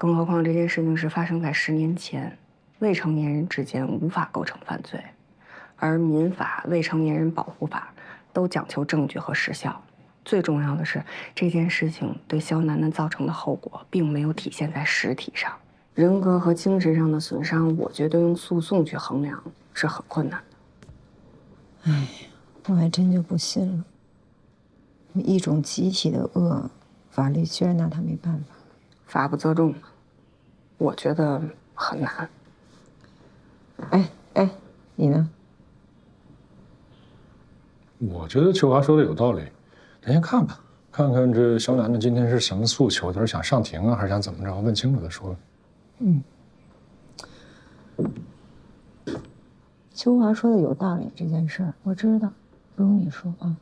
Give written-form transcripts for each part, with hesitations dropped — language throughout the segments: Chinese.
更何况这件事情是发生在10年前，未成年人之间无法构成犯罪，而民法、未成年人保护法都讲求证据和时效。最重要的是，这件事情对肖楠楠造成的后果并没有体现在实体上，人格和精神上的损伤，我觉得用诉讼去衡量是很困难的。哎呀，我还真就不信了，一种集体的恶，法律居然拿他没办法。法不责众，我觉得很难。哎，你呢？我觉得秋华说的有道理，咱先看看，看看这肖楠楠今天是什么诉求，他是想上庭啊，还是想怎么着？问清楚再说。秋华说的有道理，这件事儿我知道，不用你说啊。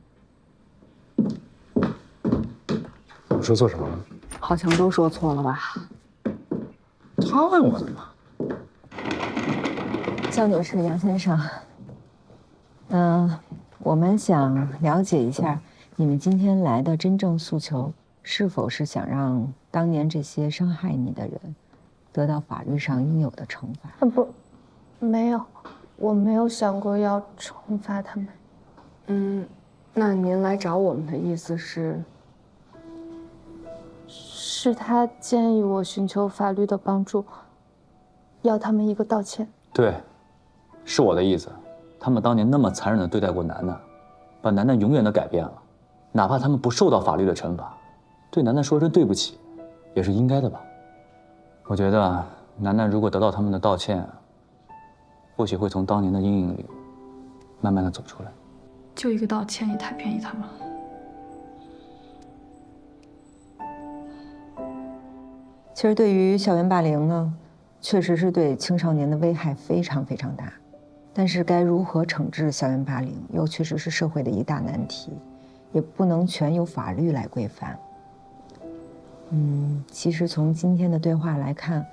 我说错什么了？好像都说错了吧？他问我的嘛。肖女士、杨先生，我们想了解一下你们今天来的真正诉求，是否是想让当年这些伤害你的人得到法律上应有的惩罚？不，没有，我没有想过要惩罚他们。那您来找我们的意思是？是他建议我寻求法律的帮助，要他们一个道歉。对，是我的意思。他们当年那么残忍地对待过楠楠，把楠楠永远地改变了。哪怕他们不受到法律的惩罚，对楠楠说声对不起，也是应该的吧？我觉得楠楠如果得到他们的道歉，或许会从当年的阴影里慢慢地走出来。就一个道歉也太便宜他们了。其实对于校园霸凌呢，确实是对青少年的危害非常非常大，但是该如何惩治校园霸凌，又确实是社会的一大难题，也不能全由法律来规范。其实从今天的对话来看，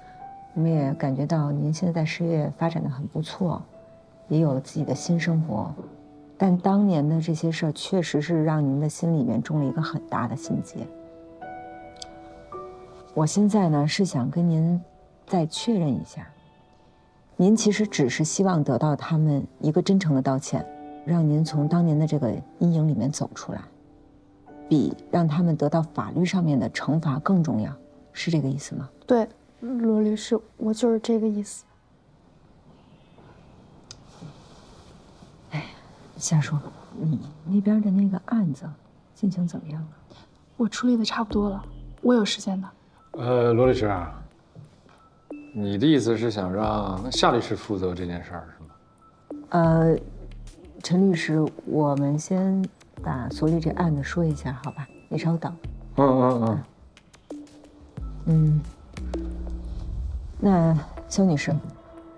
我们也感觉到您现在在事业发展得很不错，也有了自己的新生活，但当年的这些事儿确实是让您的心里面种了一个很大的心结。我现在呢是想跟您再确认一下，您其实只是希望得到他们一个真诚的道歉，让您从当年的这个阴影里面走出来，比让他们得到法律上面的惩罚更重要，是这个意思吗？对，罗律师，我就是这个意思。夏叔，你那边的那个案子进行怎么样了？我处理的差不多了，我有时间的。罗律师啊，你的意思是想让夏律师负责这件事儿是吗？陈律师，我们先把所里这案子说一下，好吧？你稍等。那肖女士，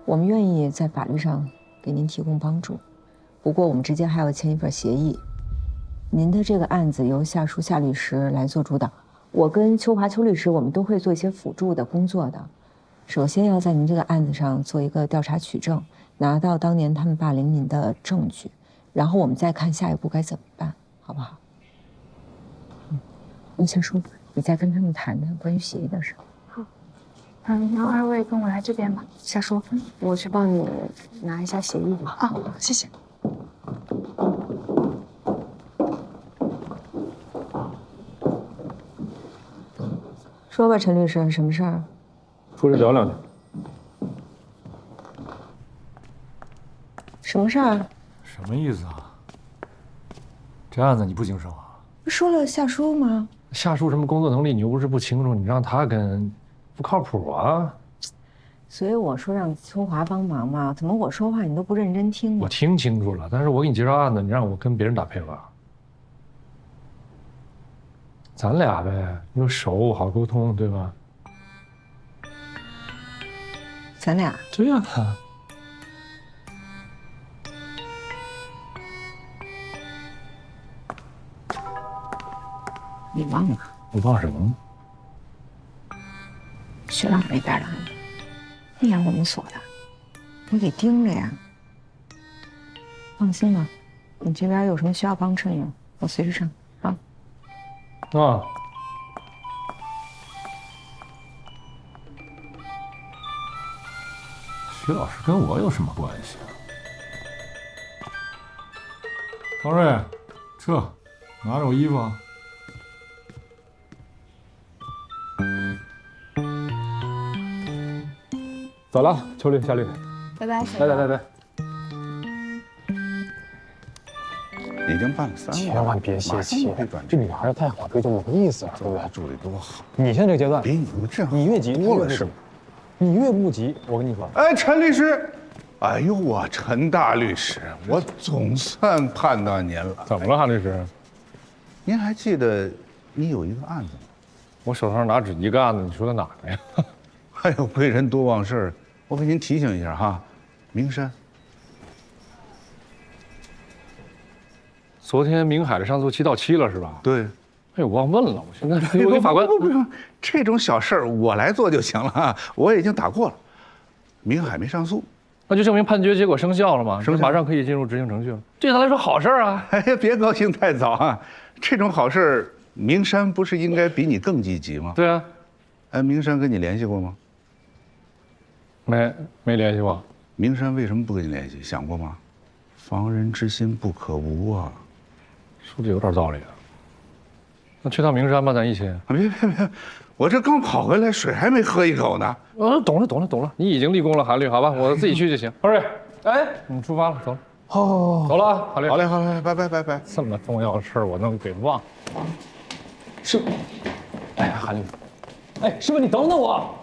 我们愿意在法律上给您提供帮助，不过我们之间还要签一份协议。您的这个案子由夏叔、夏律师来做主导，我跟秋华、邱律师我们都会做一些辅助的工作的。首先要在您这个案子上做一个调查取证，拿到当年他们霸凌您的证据，然后我们再看下一步该怎么办，好不好？夏叔，你再跟他们谈谈关于协议的事。好。然后二位跟我来这边吧。夏叔，我去帮你拿一下协议。啊，谢谢。说吧，陈律师，什么事儿？出来聊两句。什么事儿？什么意思啊？这案子你不经手啊？不说了夏叔吗？夏叔什么工作能力你又不是不清楚，你让他跟，不靠谱啊。所以我说让秋华帮忙嘛，怎么我说话你都不认真听呢？我听清楚了，但是我给你介绍案子，你让我跟别人打配合。咱俩呗，又熟，好沟通，对吧？咱俩？对呀。你忘了？我忘什么了？学长那边的案子，那样我们锁的，你给盯着呀。放心吧，你这边有什么需要帮衬的，我随时上啊。曲老师跟我有什么关系啊？方瑞，撤，拿着我衣服啊。走了，秋丽、夏丽，拜拜。来，已经办了3个，千万别泄气，这女孩太好追就没意思了，对不对？助理多好，你现在这个阶段，比你们这样你越急，多了是吗？你越不急，我跟你说，哎，陈律师，哎呦我陈大律师，我总算盼到您了。怎么了，韩律师？您还记得你有一个案子吗？我手上哪止一个案子？你说的哪个呀？哎呦，贵人多忘事，我给您提醒一下哈，名山。昨天明海的上诉期到期了是吧？对。哎，我忘问了，我现在我给法官。不用，这种小事儿我来做就行了，我已经打过了，明海没上诉，那就证明判决结果生效了嘛，生效马上可以进入执行程序了。对他来说好事啊！哎呀，别高兴太早啊，这种好事儿，明山不是应该比你更积极吗？对啊，哎，明山跟你联系过吗？没联系过。明山为什么不跟你联系？想过吗？防人之心不可无啊。说的有点道理啊。那去趟名山吧，咱一起。别，我这刚跑回来，水还没喝一口呢。懂了，你已经立功了，韩律，好吧，我自己去就行。二瑞，哎，我们出发了，走了。走了啊，韩律。好嘞，拜。这么重要的事儿，我能给忘了？师傅，哎呀，韩律，哎，师傅你等等我。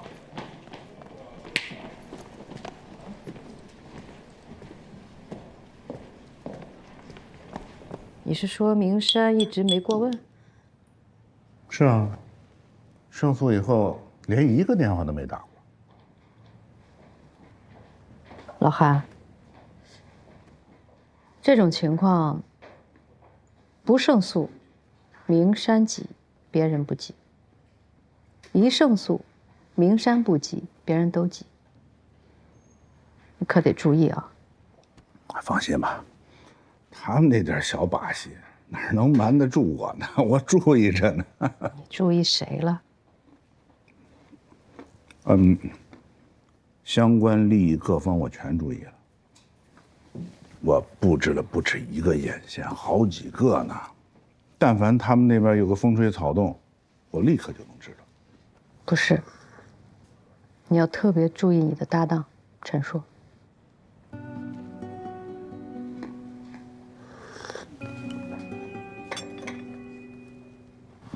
你是说明山一直没过问？是啊，上诉以后连一个电话都没打过。老韩，这种情况不胜诉，明山急，别人不急；一胜诉，明山不急，别人都急。你可得注意啊！放心吧，他们那点小把戏哪能瞒得住我呢？我注意着呢。你注意谁了？相关利益各方我全注意了。我布置了不止一个眼线，好几个呢。但凡他们那边有个风吹草动，我立刻就能知道。不是，你要特别注意你的搭档陈硕。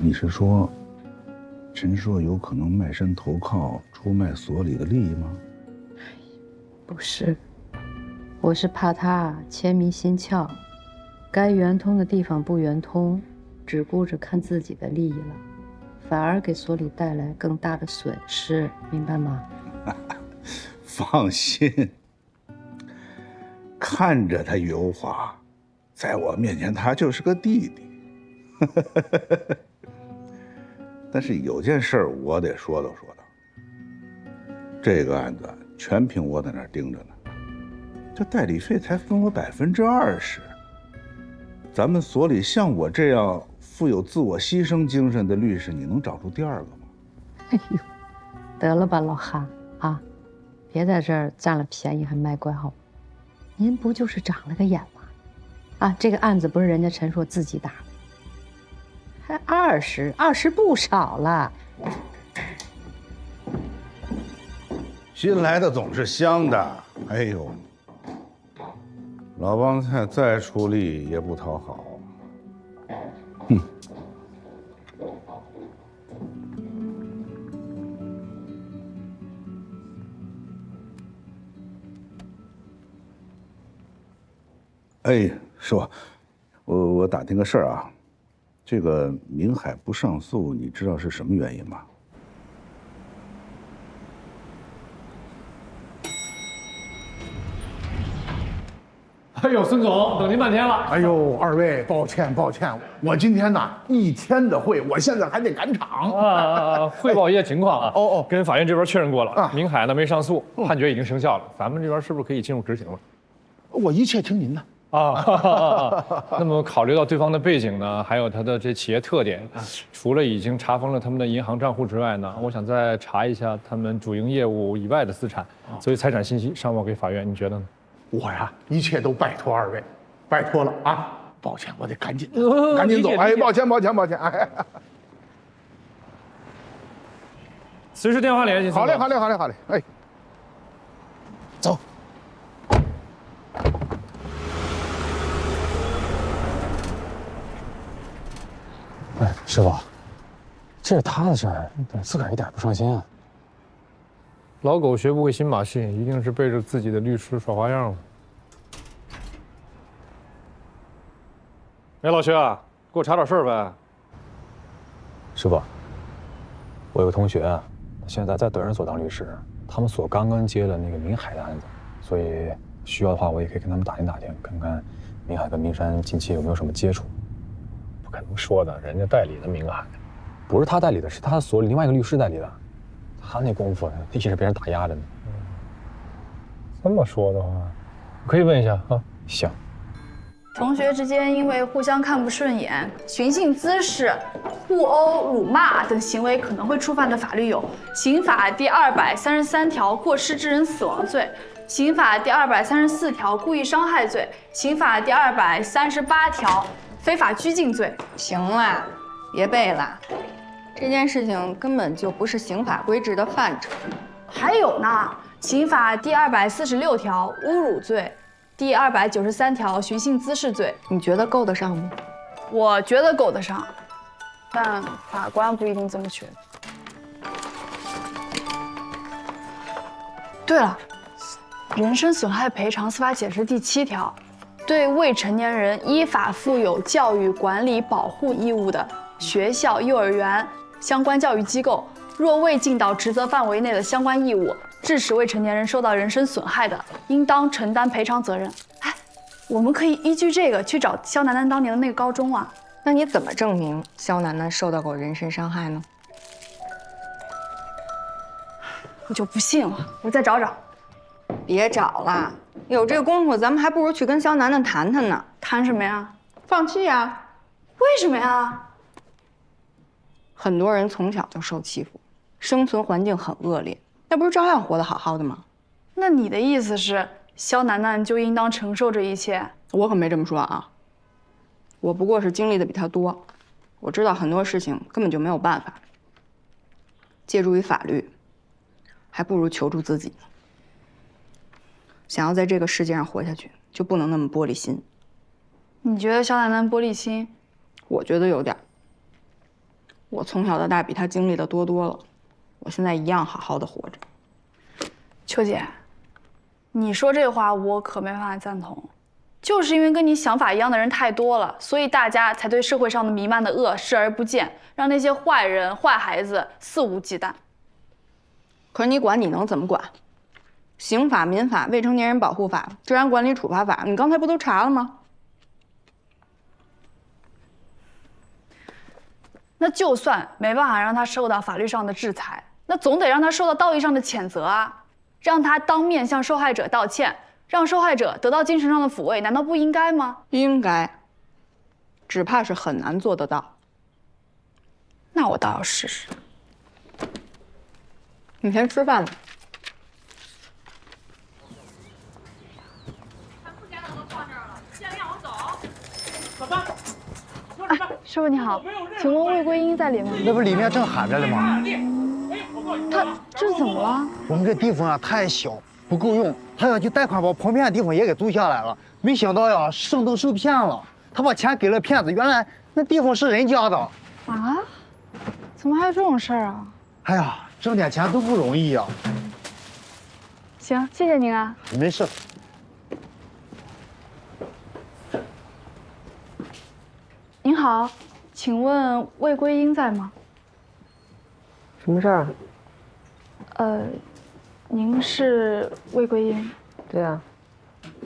你是说，陈硕有可能卖身投靠，出卖所里的利益吗？不是，我是怕他财迷心窍，该圆通的地方不圆通，只顾着看自己的利益了，反而给所里带来更大的损失，明白吗？放心，看着他油滑，在我面前他就是个弟弟。但是有件事我得说道，这个案子全凭我在那儿盯着呢，这代理费才分我20%，咱们所里像我这样富有自我牺牲精神的律师，你能找出第二个吗？哎呦，得了吧，老韩啊，别在这儿占了便宜还卖乖好吗？您不就是长了个眼吗？啊，这个案子不是人家陈硕自己打的。还20不少了。新来的总是香的。哎呦，老帮菜再出力也不讨好。哎，师傅，我打听个事儿啊。这个明海不上诉，你知道是什么原因吗？哎呦，孙总，等您半天了。哎呦，二位，抱歉，我今天呢1天的会，我现在还得赶场。汇报一下情况啊。哦，跟法院这边确认过了，明海呢没上诉，判决已经生效了，咱们这边是不是可以进入执行了？我一切听您的。那么考虑到对方的背景呢，还有他的这企业特点，除了已经查封了他们的银行账户之外呢，我想再查一下他们主营业务以外的资产，所以财产信息上报给法院，你觉得呢？我呀，一切都拜托二位，拜托了啊！抱歉，我得赶紧赶紧走。哎，抱歉。哎，随时电话联系。好嘞。哎，走。哎，师傅，这是他的事儿，自个儿一点不上心啊。老狗学不会新把戏，一定是背着自己的律师耍花样了。哎，老薛，给我查点事儿呗。师傅，我有个同学啊，现在在德仁所当律师，他们所刚刚接了那个明海的案子，所以需要的话，我也可以跟他们打听打听，看看明海跟明山近期有没有什么接触。不可能说的，人家代理的明海，不是他代理的，是他所另外一个律师代理的。他那功夫一直被人打压着呢。这么说的话，可以问一下啊。行。同学之间因为互相看不顺眼、寻衅滋事、互殴、辱骂等行为可能会触犯的法律有：刑法第233条过失致人死亡罪，刑法第234条故意伤害罪，刑法第238条非法拘禁罪。行了，别背了，这件事情根本就不是刑法规制的范畴。还有呢，刑法第246条侮辱罪，第293条寻衅滋事罪。你觉得够得上吗？我觉得够得上，但法官不一定这么觉得。对了，人身损害赔偿司法解释第7条，对未成年人依法负有教育、管理、保护义务的学校、幼儿园相关教育机构，若未尽到职责范围内的相关义务，致使未成年人受到人身损害的，应当承担赔偿责任。哎，我们可以依据这个去找肖楠楠当年的那个高中啊。那你怎么证明肖楠楠受到过人身伤害呢？我就不信了，我再找找。别找了，有这个功夫，咱们还不如去跟肖楠楠谈谈呢。谈什么呀？放弃呀？为什么呀？很多人从小就受欺负，生存环境很恶劣，那不是照样活得好好的吗？那你的意思是，肖楠楠就应当承受这一切？我可没这么说啊。我不过是经历的比他多，我知道很多事情根本就没有办法。借助于法律，还不如求助自己。想要在这个世界上活下去，就不能那么玻璃心。你觉得肖楠楠玻璃心？我觉得有点。我从小到大比他经历的多多了，我现在一样好好的活着。秋姐，你说这话我可没办法赞同。就是因为跟你想法一样的人太多了，所以大家才对社会上的弥漫的恶视而不见，让那些坏人、坏孩子肆无忌惮。可是你管，你能怎么管？刑法、民法、未成年人保护法、治安管理处罚法，你刚才不都查了吗？那就算没办法让他受到法律上的制裁，那总得让他受到道义上的谴责啊，让他当面向受害者道歉，让受害者得到精神上的抚慰，难道不应该吗？应该，只怕是很难做得到。那我倒要试试。你先吃饭吧。师傅你好，请问魏桂英在里面吗？那不里面正喊着呢吗？他这怎么了？我们这地方啊太小，不够用，他要去贷款把旁边的地方也给租下来了。没想到呀，上当受骗了，他把钱给了骗子，原来那地方是人家的。啊？怎么还有这种事儿啊？哎呀，挣点钱都不容易呀。行，谢谢您啊。没事。您好，请问魏桂英在吗？什么事儿啊？您是魏桂英？对啊。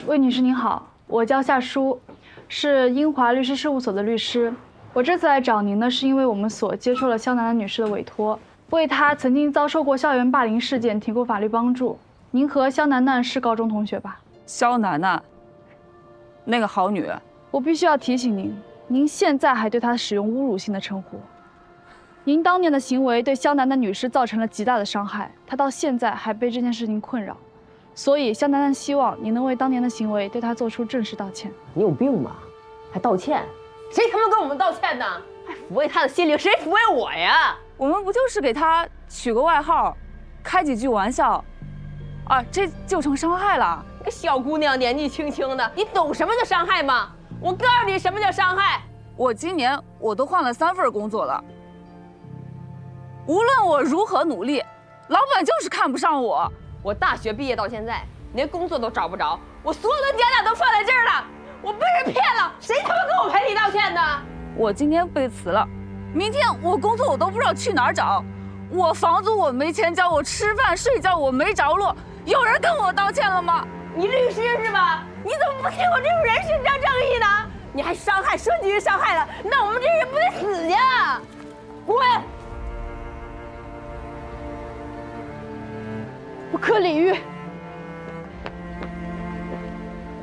魏女士您好，我叫夏舒，是英华律师事务所的律师。我这次来找您呢，是因为我们所接受了肖楠楠女士的委托，为她曾经遭受过校园霸凌事件提供法律帮助。您和肖楠楠是高中同学吧？肖楠楠，那个好女。我必须要提醒您，您现在还对她使用侮辱性的称呼。您当年的行为对肖楠楠女士造成了极大的伤害，她到现在还被这件事情困扰，所以肖楠楠希望你能为当年的行为对她做出正式道歉。你有病吧？还道歉？谁他妈跟我们道歉呢？还抚慰她的心灵，谁抚慰我呀？我们不就是给她取个外号，开几句玩笑，啊，这就成伤害了？个小姑娘年纪轻轻的，你懂什么叫伤害吗？我告诉你什么叫伤害。我今年我都换了3份工作了，无论我如何努力，老板就是看不上我。我大学毕业到现在，连工作都找不着，我所有的家长都放在这儿了，我被人骗了，谁他妈跟我赔礼道歉呢？我今天被辞了，明天我工作我都不知道去哪儿找，我房租我没钱交，我吃饭睡觉我没着落，有人跟我道歉了吗？你律师是吧？你怎么不替我这种人伸张正义呢？你还伤害，说几句伤害了，那我们这人不得死去？滚！不可理喻。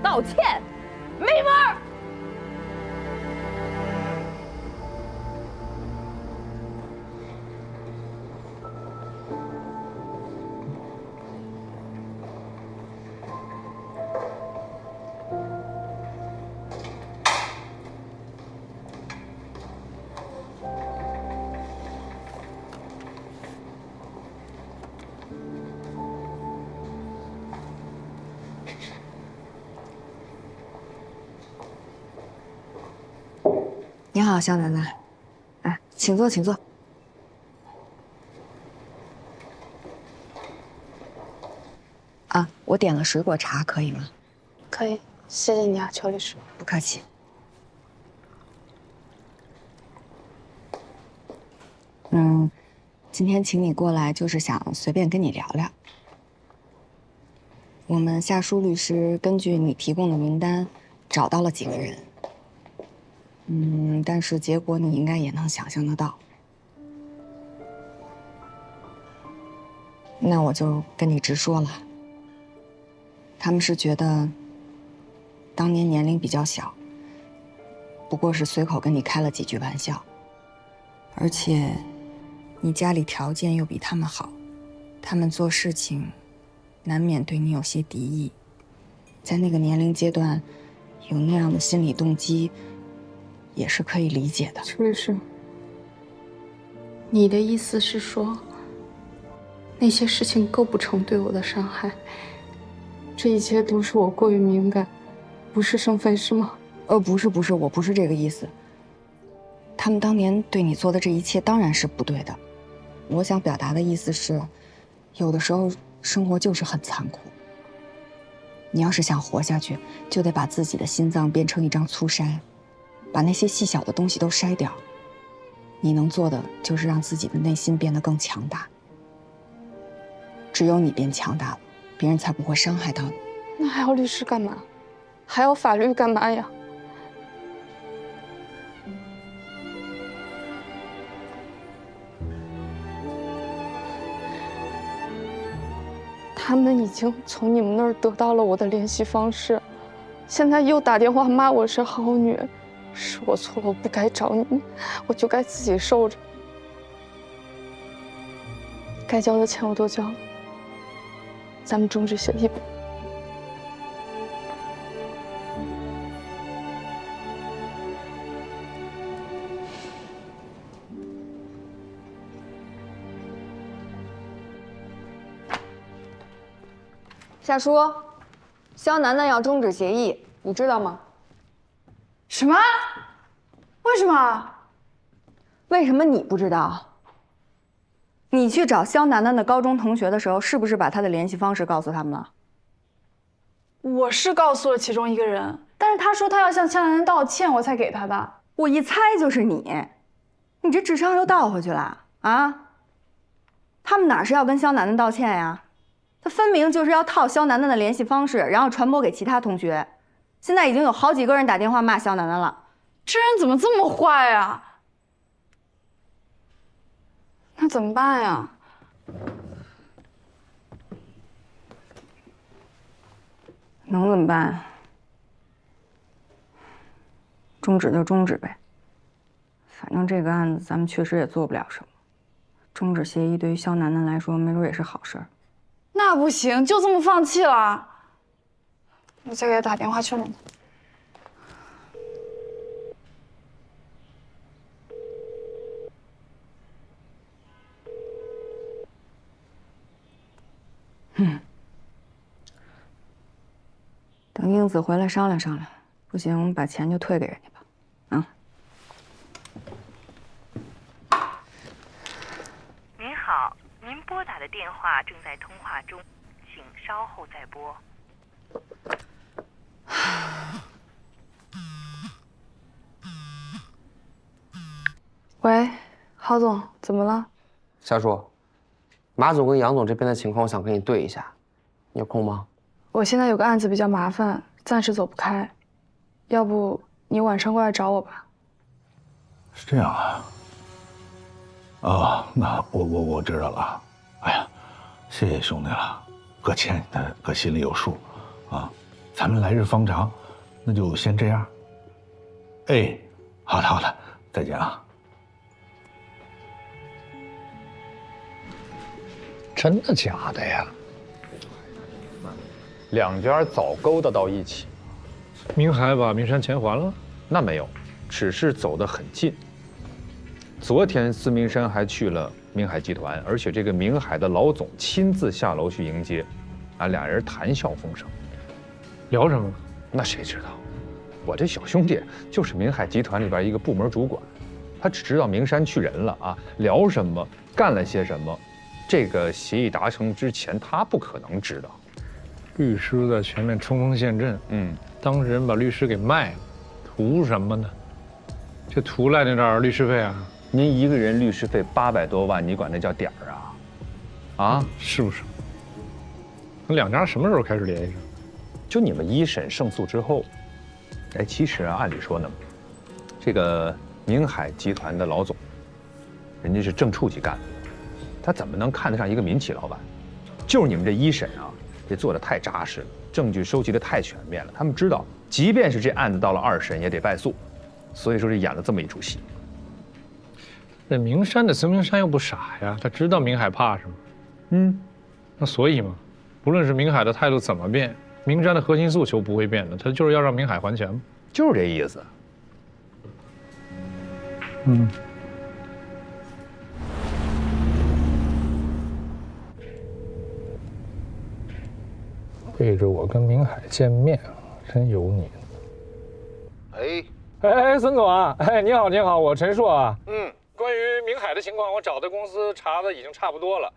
道歉，没门儿！你好，肖楠楠，哎，请坐，请坐。啊，我点了水果茶，可以吗？可以，谢谢你啊，邱律师。不客气。今天请你过来，就是想随便跟你聊聊。我们夏舒律师根据你提供的名单，找到了几个人。但是结果你应该也能想象得到。那我就跟你直说了，他们是觉得当年年龄比较小，不过是随口跟你开了几句玩笑，而且你家里条件又比他们好，他们做事情难免对你有些敌意，在那个年龄阶段有那样的心理动机也是可以理解的。邱律师，你的意思是说，那些事情构不成对我的伤害？这一切都是我过于敏感，不是生非，是吗？不是，我不是这个意思。他们当年对你做的这一切当然是不对的。我想表达的意思是，有的时候生活就是很残酷。你要是想活下去，就得把自己的心脏变成一张粗筛。把那些细小的东西都筛掉，你能做的就是让自己的内心变得更强大。只有你变强大了，别人才不会伤害到你。那还要律师干嘛？还要法律干嘛呀？他们已经从你们那儿得到了我的联系方式，现在又打电话骂我是好女。是我错了，我不该找你们，我就该自己受着。该交的钱我都交了，咱们终止协议吧。夏舒，肖楠楠要终止协议，你知道吗？什么？为什么？为什么你不知道？你去找肖楠楠的高中同学的时候，是不是把她的联系方式告诉他们了？我是告诉了其中一个人，但是他说他要向肖楠楠道歉，我才给他的。我一猜就是你，你这智商又倒回去了啊！他们哪是要跟肖楠楠道歉呀？他分明就是要套肖楠楠的联系方式，然后传播给其他同学。现在已经有好几个人打电话骂肖楠楠了。这人怎么这么坏呀？那怎么办呀？能怎么办？终止就终止呗。反正这个案子咱们确实也做不了什么，终止协议对于肖楠楠来说，没准也是好事儿。那不行，就这么放弃了？我再给他打电话劝劝他。等英子回来商量商量，不行把钱就退给人家吧。啊。您好，您拨打的电话正在通话中，请稍后再拨。喂，郝总，怎么了？夏叔，马总跟杨总这边的情况，我想跟你对一下，你有空吗？我现在有个案子比较麻烦，暂时走不开，要不你晚上过来找我吧。是这样啊。哦，那我知道了。哎呀，谢谢兄弟了，哥欠你的，哥心里有数，啊，咱们来日方长，那就先这样。哎，好的好的，再见啊。真的假的呀？两家早勾搭到一起。明海把明山钱还了？那没有，只是走得很近。昨天司明山还去了明海集团，而且这个明海的老总亲自下楼去迎接，俩人谈笑风生。聊什么？那谁知道？我这小兄弟就是明海集团里边一个部门主管，他只知道明山去人了啊，聊什么，干了些什么。这个协议达成之前，他不可能知道。律师在前面冲锋陷阵，当事人把律师给卖了，图什么呢？就图赖那点律师费啊？您一个人律师费800多万，你管那叫点儿啊？啊，是不是？那两家什么时候开始联系上？就你们一审胜诉之后。哎，其实按理说呢，这个明海集团的老总，人家是正处级干部，他怎么能看得上一个民企老板？就是你们这一审啊，这做的太扎实了，证据收集的太全面了。他们知道，即便是这案子到了2审也得败诉，所以说是演了这么一出戏。这明山的孙明山又不傻呀，他知道明海怕什么。那所以嘛，不论是明海的态度怎么变，明山的核心诉求不会变的，他就是要让明海还钱嘛，就是这意思。背着我跟明海见面，真有你。哎，孙总啊，哎，你好，你好，我陈硕啊。关于明海的情况，我找的公司查的已经差不多了，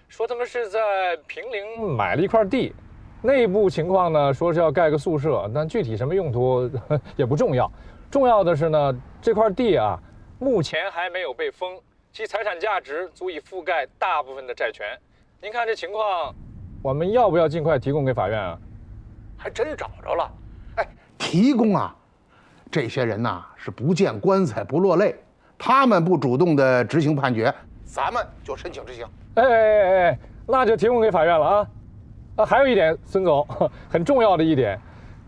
说他们是在平陵买了一块地，内部情况呢说是要盖个宿舍，但具体什么用途也不重要，重要的是呢，这块地啊，目前还没有被封，其财产价值足以覆盖大部分的债权。您看这情况，我们要不要尽快提供给法院啊？还真找着了。哎，提供啊，这些人呐是不见棺材不落泪，他们不主动的执行判决，咱们就申请执行。哎，那就提供给法院了啊！还有一点，孙总，很重要的一点，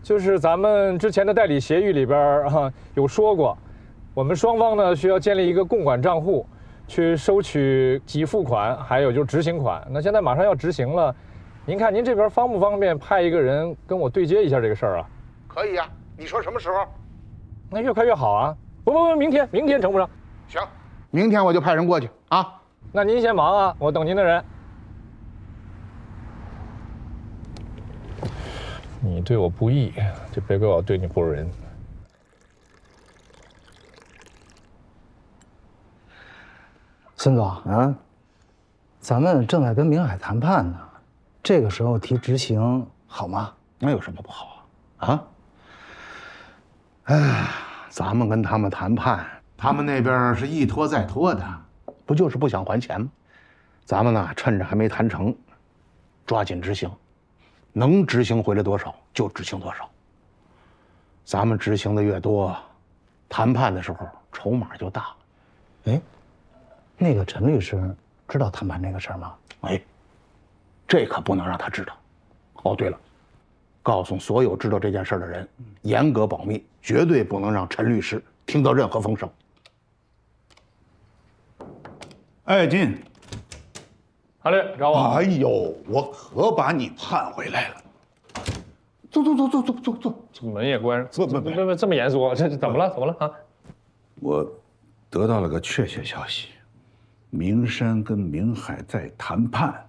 就是咱们之前的代理协议里边有说过，我们双方呢需要建立一个共管账户，去收取给付款，还有就是执行款。那现在马上要执行了，您看您这边方不方便派一个人跟我对接一下这个事儿啊？可以呀，你说什么时候？那越快越好啊！不，明天成不成？行，明天我就派人过去啊。那您先忙啊，我等您的人。你对我不义，就别怪我对你不如人。孙总咱们正在跟明海谈判呢，这个时候提执行好吗？那有什么不好啊？哎，咱们跟他们谈判，他们那边是一拖再拖的，不就是不想还钱吗？咱们呢，趁着还没谈成，抓紧执行，能执行回来多少就执行多少。咱们执行的越多，谈判的时候筹码就大。哎，那个陈律师知道谈判这个事儿吗？哎，这可不能让他知道。哦，对了，告诉所有知道这件事的人，严格保密，绝对不能让陈律师听到任何风声。哎，进。好嘞，找我。哎呦，我可把你盼回来了。坐。这门也关上。不，这么严肃，这怎么了？怎么了啊？我得到了个确切消息，明山跟明海在谈判。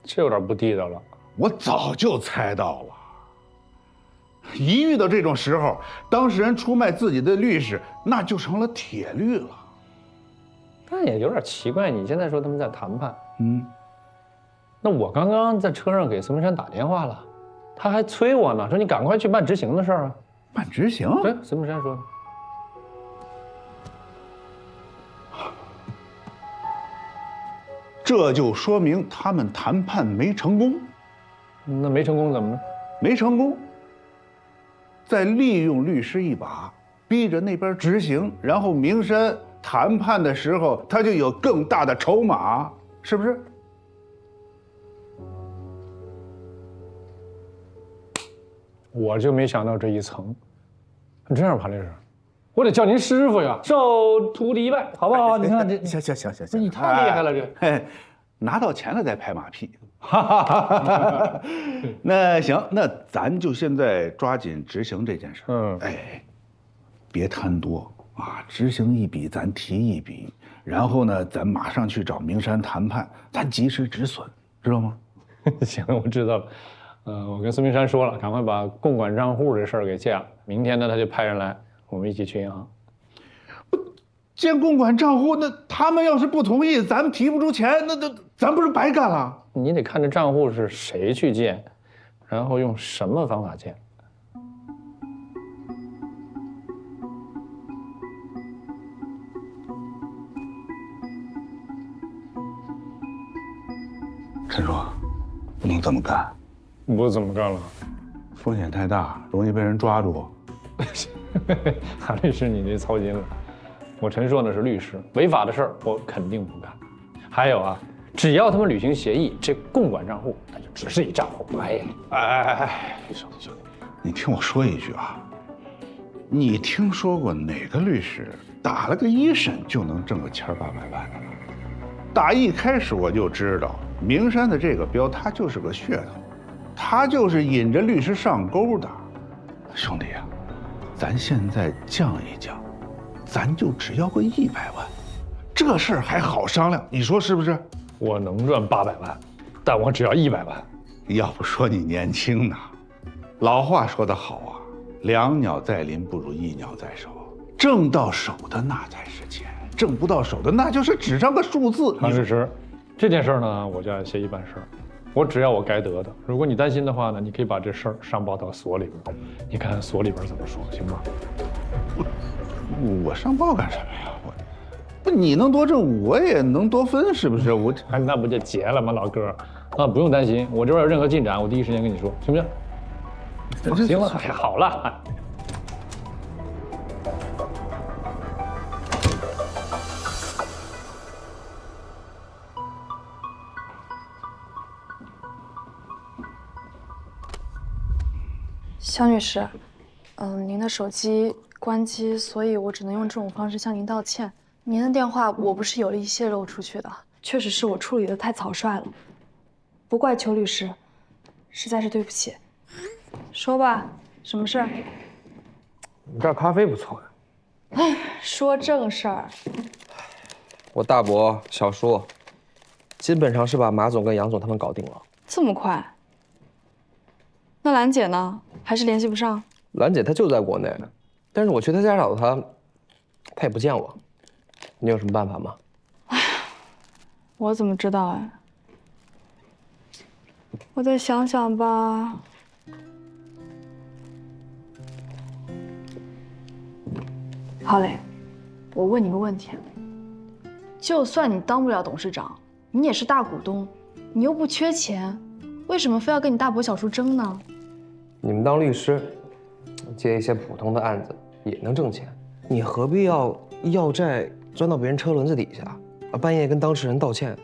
这有点不地道了。我早就猜到了。一遇到这种时候，当事人出卖自己的律师，那就成了铁律了。但也有点奇怪，你现在说他们在谈判，那我刚刚在车上给孙明山打电话了，他还催我呢，说你赶快去办执行的事儿啊。办执行？对，孙明山说的。这就说明他们谈判没成功。那没成功怎么了？没成功，再利用律师一把，逼着那边执行，然后明山谈判的时候，他就有更大的筹码，是不是？我就没想到这一层。这样吧，律师，我得叫您师傅呀，受徒弟一拜，好不好？你看这，行，你太厉害了，这。拿到钱了再拍马屁。那行，那咱就现在抓紧执行这件事。别贪多啊，执行一笔咱提一笔，然后呢，咱马上去找明山谈判，咱及时止损，知道吗？行，我知道了。我跟孙明山说了，赶快把共管账户这事儿给建了。明天呢，他就派人来，我们一起去银行。建共管账户，那他们要是不同意，咱们提不出钱，那咱不是白干了？你得看这账户是谁去建，然后用什么方法建。陈叔，不能这么干。不怎么干了？风险太大，容易被人抓住。韩律师，你这操心了。我陈硕呢是律师，违法的事儿我肯定不干。还有啊，只要他们履行协议，这共管账户那就只是一账户。兄弟，你听我说一句啊，你听说过哪个律师打了个一审就能挣个1800万的？打一开始我就知道，明山的这个标他就是个噱头，他就是引着律师上钩的。兄弟啊，咱现在降一降。咱就只要个100万，这事儿还好商量，你说是不是？我能赚800万，但我只要100万。要不说你年轻呢，老话说得好啊，两鸟在林不如一鸟在手，挣到手的那才是钱，挣不到手的那就是纸上个数字。韩律师，这件事呢，我就按协议办事儿，我只要我该得的。如果你担心的话呢，你可以把这事儿上报到所里边，你看所里边怎么说，行吗？我上报干什么呀？不，你能多挣，我也能多分，是不是？那不就结了吗，老哥？啊，不用担心，我这边有任何进展，我第一时间跟你说，行不行？行了，好了。肖女士，您的手机关机，所以我只能用这种方式向您道歉。您的电话我不是有意泄露出去的，确实是我处理的太草率了，不怪邱律师，实在是对不起。说吧，什么事儿？你这儿咖啡不错呀。哎，说正事儿。我大伯小叔，基本上是把马总跟杨总他们搞定了。这么快？那兰姐呢？还是联系不上？兰姐她就在国内，但是我去她家找她，她也不见我。你有什么办法吗？哎，我怎么知道哎？我再想想吧。郝磊，我问你个问题：就算你当不了董事长，你也是大股东，你又不缺钱，为什么非要跟你大伯小叔争呢？你们当律师，接一些普通的案子也能挣钱，你何必要债钻到别人车轮子底下，半夜跟当事人道歉？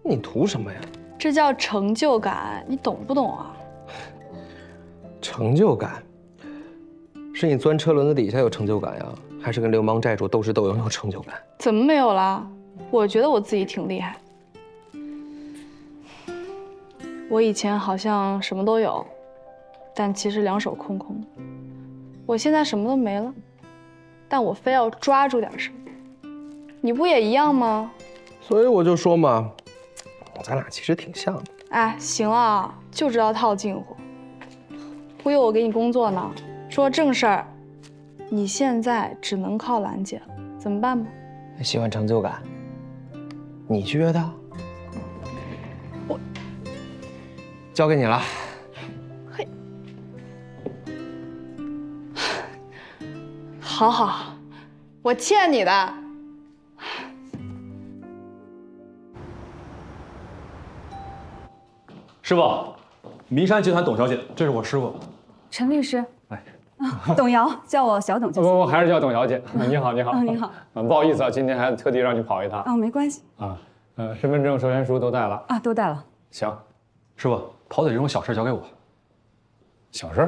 你图什么呀？这叫成就感，你懂不懂啊？成就感，是你钻车轮子底下有成就感呀，还是跟流氓债主斗智斗勇有成就感？怎么没有啦？我觉得我自己挺厉害。我以前好像什么都有，但其实两手空空。我现在什么都没了，但我非要抓住点什么。你不也一样吗？所以我就说嘛，咱俩其实挺像的。哎，行了，就知道套近乎。忽悠我给你工作呢，说正事儿，你现在只能靠兰姐了，怎么办吧？喜欢成就感，你觉得？我交给你了。嘿，好好，我欠你的。师傅，名山集团董小姐，这是我师傅。陈律师，董瑶，叫我小董就行。不，还是叫董小姐。你好，你好。你好。不好意思啊，今天还特地让你跑一趟。没关系。身份证、授权书都带了。都带了。行，师傅，跑腿这种小事交给我。小事？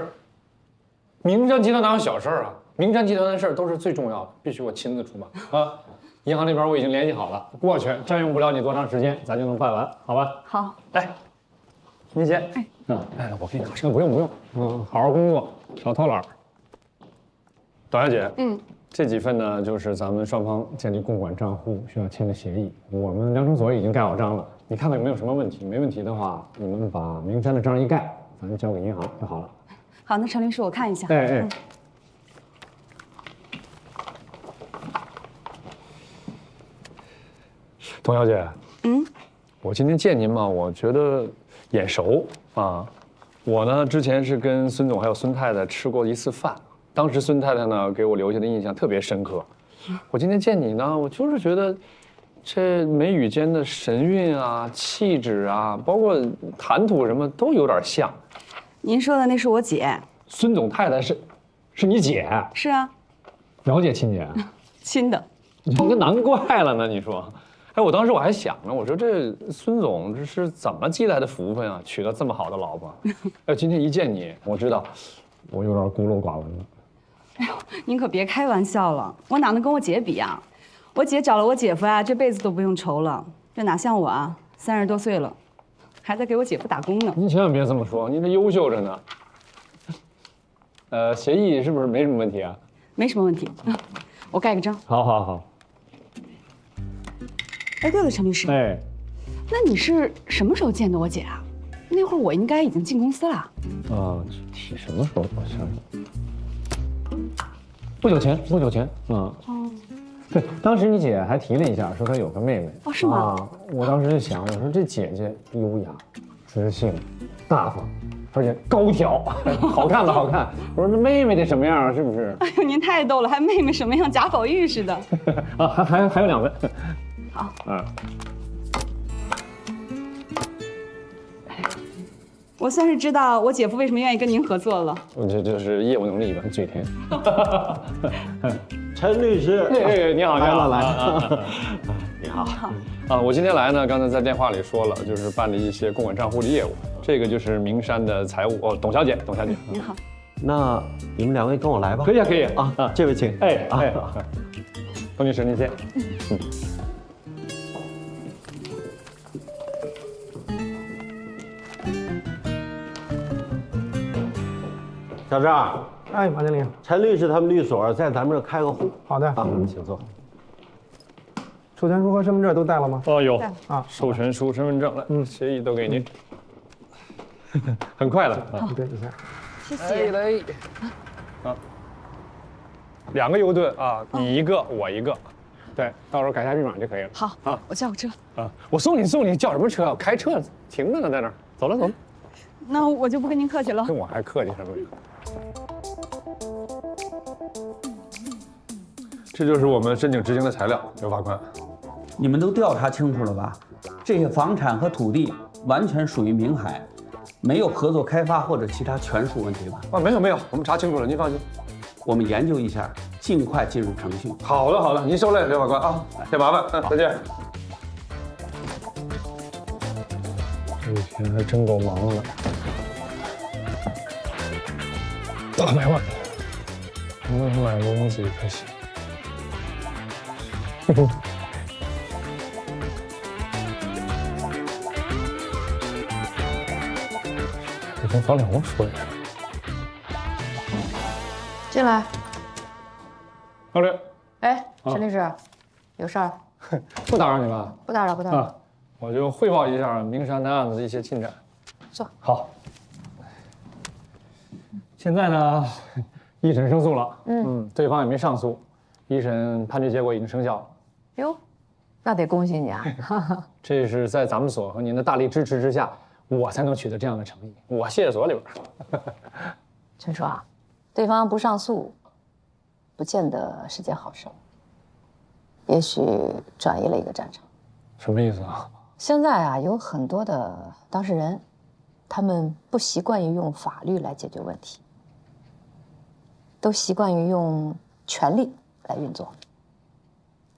名山集团哪有小事啊？名山集团的事儿都是最重要的，必须我亲自出马啊！银行那边我已经联系好了，过去占用不了你多长时间，咱就能办完，好吧？好。来，您先。我给你拿车。不用，好好工作，少偷懒。董小姐，这几份呢，就是咱们双方建立共管账户需要签的协议，我们量程所已经盖好章了，你看看有没有什么问题？没问题的话，你们把名山的章一盖，咱就交给银行就好了。好，那陈律师，我看一下。董小姐，我今天见您嘛，我觉得眼熟啊。我呢，之前是跟孙总还有孙太太吃过一次饭，当时孙太太呢给我留下的印象特别深刻。我今天见你呢，我就是觉得这眉宇间的神韵啊、气质啊，包括谈吐什么都有点像。您说的那是我姐，孙总太太是你姐？是啊，了解亲姐，亲的。你这难怪了呢，你说。哎，我当时我还想呢，我说这孙总这是怎么积来的福分啊，娶到这么好的老婆。哎，今天一见你，我知道我有点孤陋寡闻了。哎呦，您可别开玩笑了，我哪能跟我姐比啊？我姐找了我姐夫啊，这辈子都不用愁了。这哪像我啊，30多岁了，还在给我姐夫打工呢。您千万别这么说，您这优秀着呢。协议是不是没什么问题啊？没什么问题，我盖个章。好。哎，对了，陈律师，那你是什么时候见的我姐啊？那会儿我应该已经进公司了。具体什么时候？我想想，不久前。对，当时你姐还提了一下，说她有个妹妹。是吗？我当时就想，我说这姐姐优雅、知性、大方，而且高挑，好看。我说这妹妹得什么样啊？是不是？哎呦，您太逗了，还妹妹什么样？贾宝玉似的。还有2份。好。我算是知道我姐夫为什么愿意跟您合作了。这就是业务能力一般，嘴甜。陈律师，你好，来了。你好。我今天来呢，刚才在电话里说了，就是办理一些共管账户的业务。这个就是名山的财务董小姐。您好。那你们2位跟我来吧。可以啊。这位请。董女士您先。小赵，马经理，陈律师他们律所在咱们这开个户。好的请坐。授权书和身份证都带了吗？有授权书、身份证来，协议都给您。很快的。对一下。谢谢。来。2个优盾啊，你1个，我1个。对，到时候改下密码就可以了。好，我叫个车。我送你，叫什么车？开车停着呢，在那儿。走了。那我就不跟您客气了。跟我还客气什么？这就是我们申请执行的材料，刘法官。你们都调查清楚了吧？这些房产和土地完全属于明海，没有合作开发或者其他权属问题吧？没有，我们查清楚了，您放心。我们研究一下，尽快进入程序。好的，您受累，刘法官啊，别麻烦，再见。这一天还真够忙的。买碗，买东西才行。我跟房梁说一下。进来。老李，哎，陈律师，有事儿？不打扰你了。不打扰，不打扰。我就汇报一下明山的案子的一些进展。坐。好。现在呢，一审胜诉了。对方也没上诉，一审判决结果已经生效了。哟，那得恭喜你啊！这是在咱们所和您的大力支持之下，我才能取得这样的成绩。我谢谢所里边。陈叔啊，对方不上诉，不见得是件好事。也许转移了一个战场。什么意思啊？现在啊，有很多的当事人，他们不习惯于用法律来解决问题，都习惯于用权力来运作。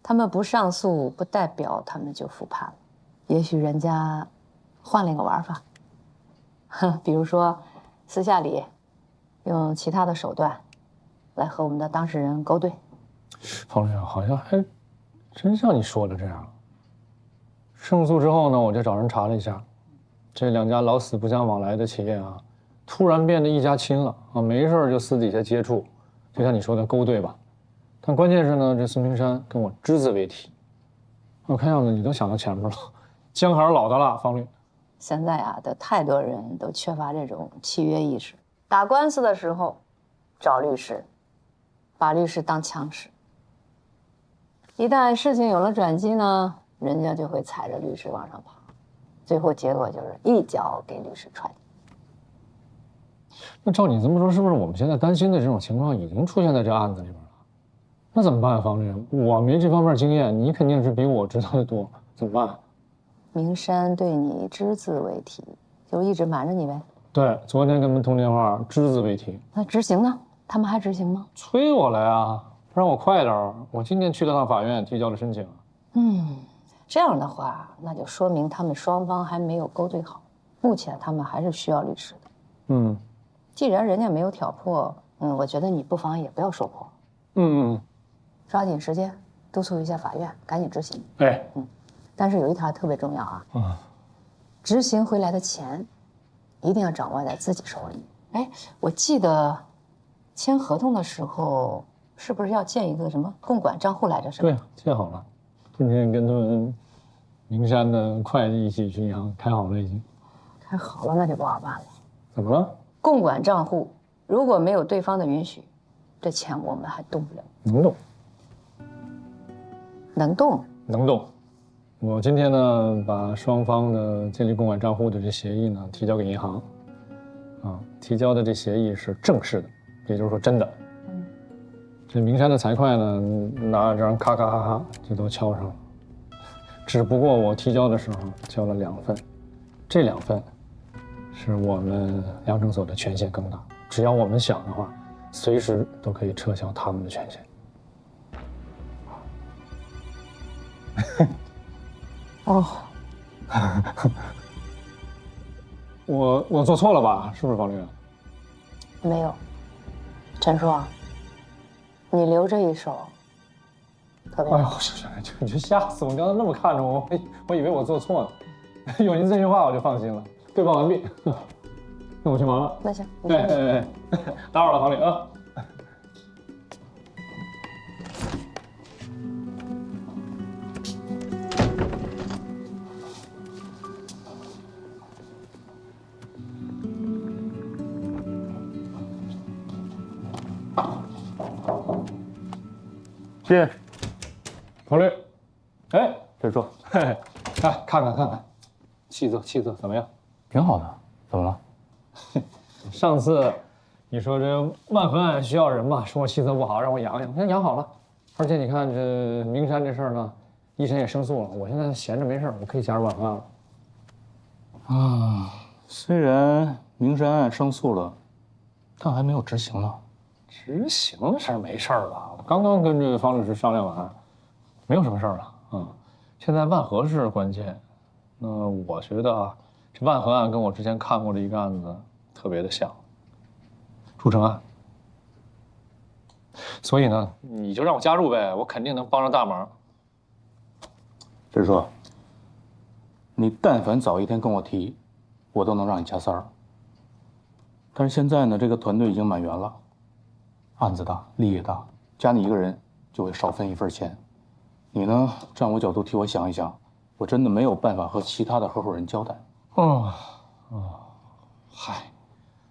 他们不上诉，不代表他们就复判了。也许人家换了一个玩法，比如说私下里用其他的手段来和我们的当事人勾兑。方律师好像还真像你说的这样。胜诉之后呢，我就找人查了一下，这两家老死不相往来的企业啊，突然变得一家亲了啊，没事就私底下接触，就像你说的勾兑吧。但关键是呢，这孙明山跟我只字未提。我看样子你都想到前面了，姜还是老的辣，方律。现在啊，的太多人都缺乏这种契约意识，打官司的时候找律师，把律师当枪使。一旦事情有了转机呢，人家就会踩着律师往上爬，最后结果就是一脚给律师踹。那照你这么说，是不是我们现在担心的这种情况已经出现在这案子里边了？那怎么办啊，方律？我没这方面经验，你肯定是比我知道的多，怎么办？明山对你只字未提，就一直瞒着你呗。对，昨天跟他们通电话，只字未提。那执行呢？他们还执行吗？催我来啊，让我快点儿。我今天去了趟法院，提交了申请。这样的话，那就说明他们双方还没有勾兑好，目前他们还是需要律师的。既然人家没有挑破，我觉得你不妨也不要说破。抓紧时间督促一下法院，赶紧执行。但是有一条特别重要啊，执行回来的钱一定要掌握在自己手里。哎，我记得签合同的时候是不是要建一个什么共管账户来着？是吧？对，建好了。今天跟他们明山的会计一起去银行开好了，已经开好了，那就不好办了。怎么了？共管账户如果没有对方的允许，这钱我们还动不了。能动。能动。能动。我今天呢，把双方的建立共管账户的这协议呢提交给银行，提交的这协议是正式的，也就是说真的。这明山的财会呢，拿着张咔咔咔咔就都敲上了。只不过我提交的时候交了2份，这2份是我们阳城所的权限更大，只要我们想的话，随时都可以撤销他们的权限。我做错了吧？是不是方律？没有，陈叔啊，你留着一手，特别好。哎呦，行，你就吓死我！你刚才那么看着我，我以为我做错了。有您这句话我就放心了。汇报完毕，那我去忙了。那行，打扰了，方律啊。进，方律，哎，这坐，哎，看看，气色怎么样？挺好的，怎么了？上次你说这万和案需要人嘛，说我气色不好，让我养养，现在养好了。而且你看这明山这事儿呢，一审也胜诉了，我现在闲着没事，我可以加入万和案了。虽然明山案胜诉了，但还没有执行呢。执行的事儿没事儿吧？我刚刚跟这个方律师商量完，没有什么事儿了。现在万和是关键。那我觉得啊，这万和案跟我之前看过的一个案子特别的像，筑城案。所以呢，你就让我加入呗，我肯定能帮上大忙。志硕，你但凡早一天跟我提，我都能让你加3儿。但是现在呢，这个团队已经满员了，案子大，利益大，加你一个人就会少分1份钱。你呢，站我角度替我想一想，我真的没有办法和其他的合伙人交代。嗨，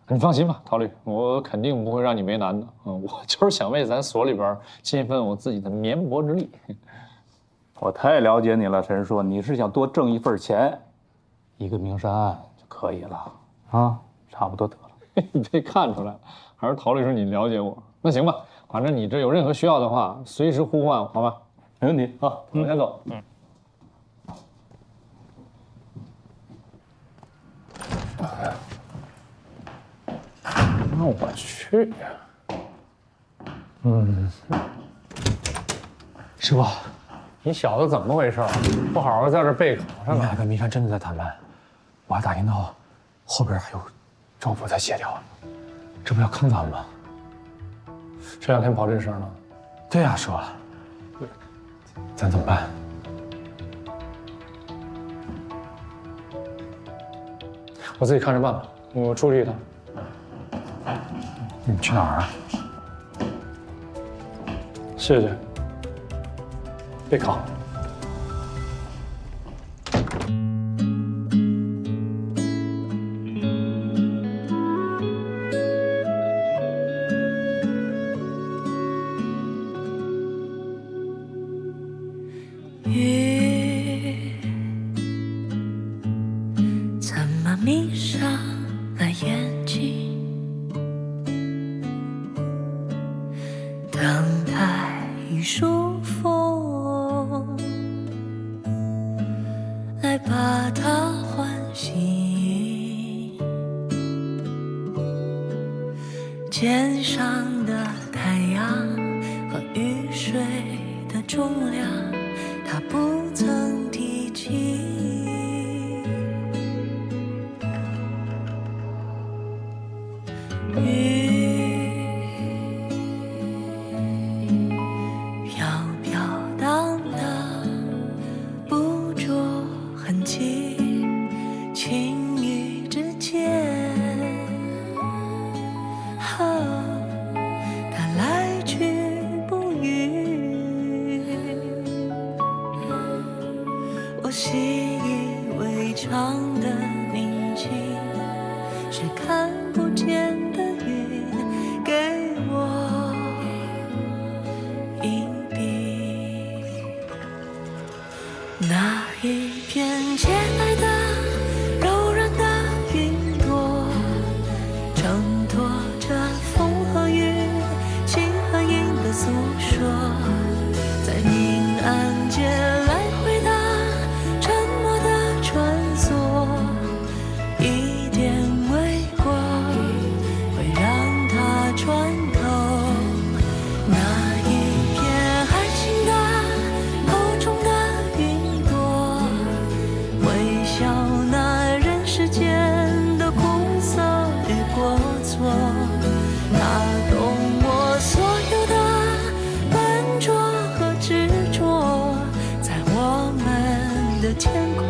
你放心吧，陶律，我肯定不会让你为难的。我就是想为咱所里边尽一份我自己的绵薄之力。我太了解你了，陈硕，你是想多挣1份钱，一个明山案就可以了啊，差不多得了。你被看出来了，还是陶律师你了解我？那行吧，反正你这有任何需要的话，随时呼唤我，好吧？没问题。好，我先走。那我去。师傅，你小子怎么回事？不好好在这备考上？你俩跟明山真的在谈判，我还打听到后边还有政府在协调，这不要坑咱们吗？这2天跑这事儿呢？对呀，师傅，咱怎么办？我自己看着办吧，我出去一趟。你去哪儿啊？谢谢。备考。雨怎么迷上了眼睛？等待一束风来把它唤醒，肩上的太阳和雨水的重量，他不曾提起。雨飘飘荡荡，不着痕迹，轻语之间，它来去不语。我习以为常的宁静，是看不见的云给我隐蔽。那一片洁白的柔软的云朵，挣脱着风和雨，晴和阴的诉说，在明暗间来回的沉默的穿梭，一点微光会让它穿透。那一片爱情的口中的云朵，微笑那人世间的苦涩与过错，它懂我所有的笨拙和执着，在我们的天空